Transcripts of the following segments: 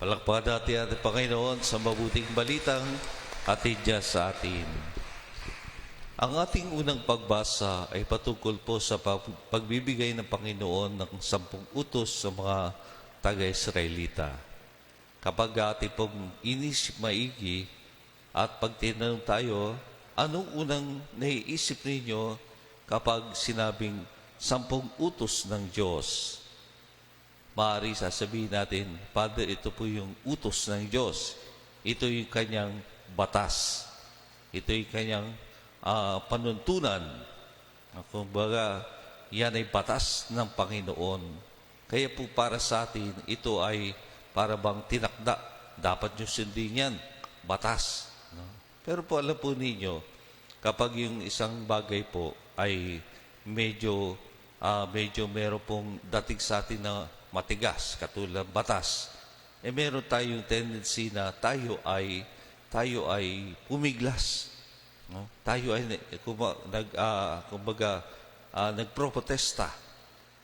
Palakpakan natin ating Panginoon sa mabuting balitang hatid niya sa atin. Ang ating unang pagbasa ay patungkol po sa pagbibigay ng Panginoon ng 10 utos sa mga taga-Israelita. Kapag ating pong inisip maigi at pag tinanong tayo, anong unang naiisip ninyo kapag sinabing 10 utos ng Diyos? Maaari sasabihin natin, Father, ito po yung utos ng Diyos. Ito yung kanyang batas. Ito yung kanyang panuntunan. Kumbaga, yan ay batas ng Panginoon. Kaya po para sa atin, ito ay para bang tinakda. Dapat nyo sundin yan. Batas. No? Pero po alam po ninyo, kapag yung isang bagay po ay medyo meron pong dating sa atin na matigas, katulad batas, meron tayong tendency na tayo ay pumiglas. No? Tayo ay nagprotesta.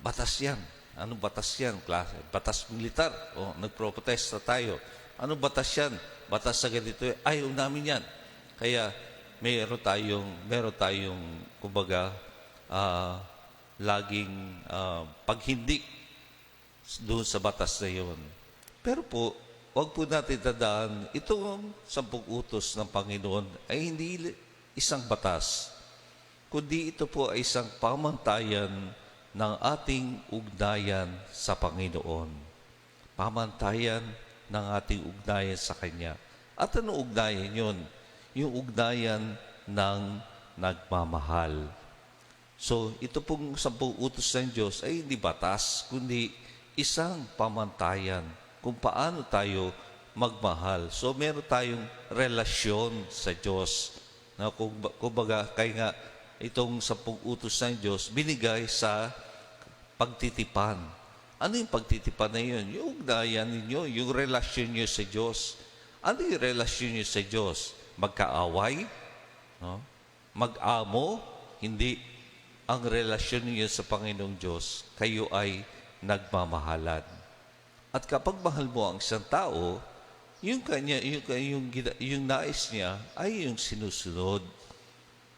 Batas yan. Anong batas yan? Klase? Batas militar. O, nagprotesta tayo. Anong batas yan? Batas sa ganito. Ayaw namin yan. Kaya meron tayong kumbaga, laging paghindik doon sa batas na yun. Pero po, wag po natin tandaan, itong 10 utos ng Panginoon ay hindi isang batas, kundi ito po ay isang pamantayan ng ating ugnayan sa Panginoon. Pamantayan ng ating ugnayan sa Kanya. At ano ugnayan yun? Yung ugnayan ng nagmamahal. So, ito pong 10 utos ng Diyos ay hindi batas, kundi isang pamantayan kung paano tayo magmahal. So, meron tayong relasyon sa Diyos. Na kumbaga, kaya nga, itong 10 utos ng Diyos, binigay sa pagtitipan. Ano yung pagtitipan na yun? Yung ugnayan ninyo, yung relasyon nyo sa Diyos. Ano yung relasyon nyo sa Diyos? Magkaaway? No? Mag-amo? Hindi. Ang relasyon niyo sa Panginoong Diyos, kayo ay nagmamahalan. At kapag mahal mo ang isang tao, yung nais niya ay yung sinusunod.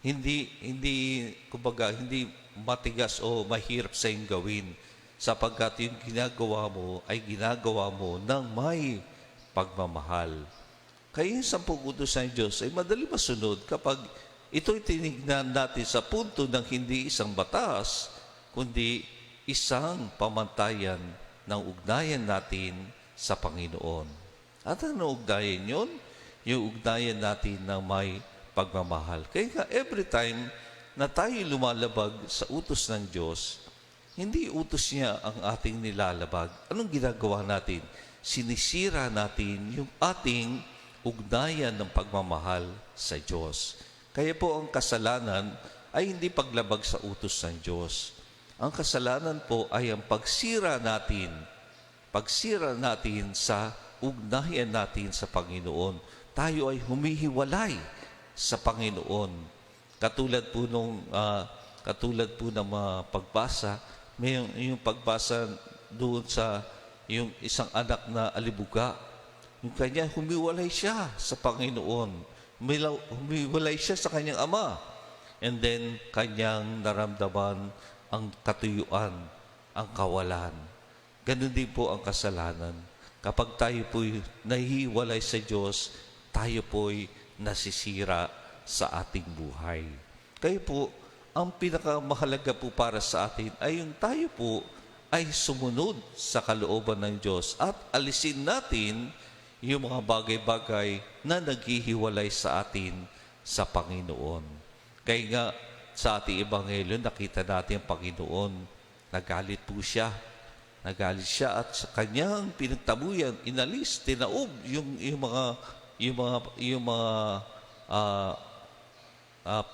Hindi matigas o mahirap sa iyong gawin, sapagkat yung ginagawa mo ay ginagawa mo ng may pagmamahal. Kaya yung 10 utos ng Diyos ay madali masunod kapag ito'y tinignan natin sa punto ng hindi isang batas, kundi isang pamantayan ng ugnayan natin sa Panginoon. At ano ugnayan yun? Yung ugnayan natin ng may pagmamahal. Kaya nga, every time na tayo lumalabag sa utos ng Diyos, hindi utos niya ang ating nilalabag. Anong ginagawa natin? Sinisira natin yung ating ugnayan ng pagmamahal sa Diyos. Kaya po ang kasalanan ay hindi paglabag sa utos ng Diyos. Ang kasalanan po ay ang pagsira natin sa ugnayan natin sa Panginoon. Tayo ay humihiwalay sa Panginoon. Katulad po ng pagbasa, may yung pagbasa doon sa yung isang anak na alibuga. Yung kanya, humiwalay siya sa Panginoon. Humiwalay siya sa kanyang ama. And then, kanyang naramdaman ang katuyuan, ang kawalan. Ganun din po ang kasalanan. Kapag tayo po'y nahihiwalay sa Diyos, tayo po'y nasisira sa ating buhay. Kaya po, ang pinakamahalaga po para sa atin ay yung tayo po ay sumunod sa kalooban ng Diyos at alisin natin yung mga bagay-bagay na naghihiwalay sa atin sa Panginoon. Kaya nga, sa ating ebanghelyo, nakita natin ang Panginoon. Nagalit po siya. Nagalit siya at sa kanyang pinagtabuyan, inalis, tinaob yung mga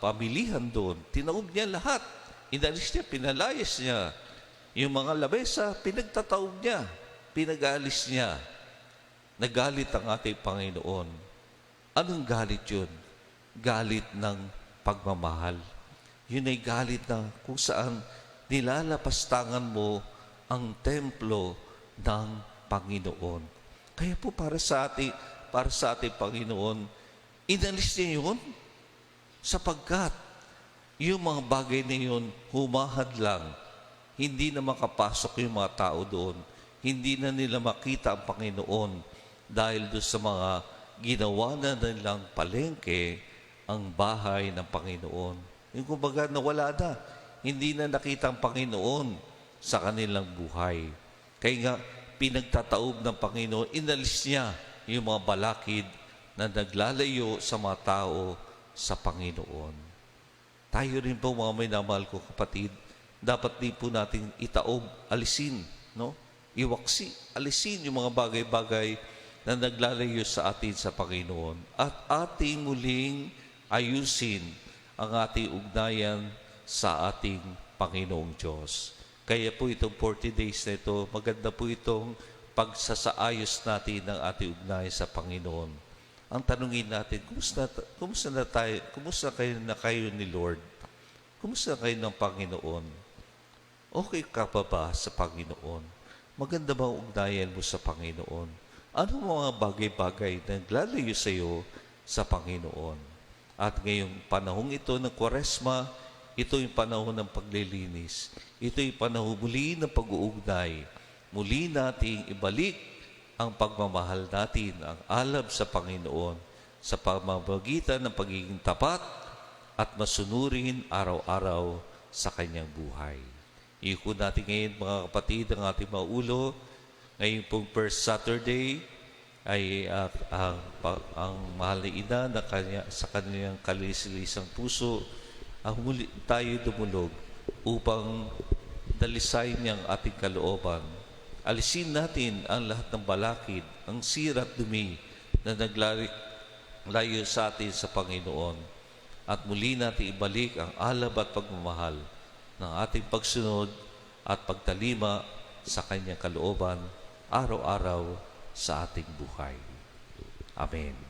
pamilihan doon. Tinaob niya lahat. Inalis niya, pinalayas niya. Yung mga labesa, pinagtataob niya. Pinag-alis niya. Nagalit ang ating Panginoon. Anong galit yun? Galit ng pagmamahal. Yun ay galit na kung saan nilalapastangan mo ang templo ng Panginoon. Kaya po para sa ating Panginoon, inalis niya yun sapagkat yung mga bagay na yun humahad lang. Hindi na makapasok yung mga tao doon. Hindi na nila makita ang Panginoon dahil doon sa mga ginawa na nilang palengke ang bahay ng Panginoon. Yung kumbaga nawala na. Hindi na nakita ang Panginoon sa kanilang buhay. Kaya nga, pinagtataob ng Panginoon, inalis niya yung mga balakid na naglalayo sa mga tao sa Panginoon. Tayo rin po mga minamahal ko kapatid, dapat din po natin itaob, alisin, no? Iwaksi, alisin yung mga bagay-bagay na naglalayo sa atin sa Panginoon at ating muling ayusin ang ating ugnayan sa ating Panginoong Diyos. Kaya po itong 40 days na ito, maganda po itong pagsasaayos natin ng ating ugnayan sa Panginoon. Ang tanungin natin, kumusta kayo ni Lord? Kumusta kayo ng Panginoon? Okay ka ba sa Panginoon? Maganda ba ang ugnayan mo sa Panginoon? Ano mga bagay-bagay na naglalayo sa iyo sa Panginoon? At ngayong panahong ito ng Kwaresma, ito yung panahon ng paglilinis. Ito yung panahon muli ng pag-uugnay. Muli nating ibalik ang pagmamahal natin, ang alab sa Panginoon sa pamamagitan ng pagiging tapat at masunurin araw-araw sa kanyang buhay. Iikot natin ngayon mga kapatid ang ating mga ulo. Ngayon pong first Saturday ay ang mahal na ina na sa kanyang kalisilisang puso ang muli tayo dumulog upang dalisayin niyang ating kalooban. Alisin natin ang lahat ng balakid, ang sira at dumi na naglayo sa atin sa Panginoon. At muli natin ibalik ang alab at pagmamahal ng ating pagsunod at pagtalima sa kanyang kalooban araw-araw sa ating buhay. Amen.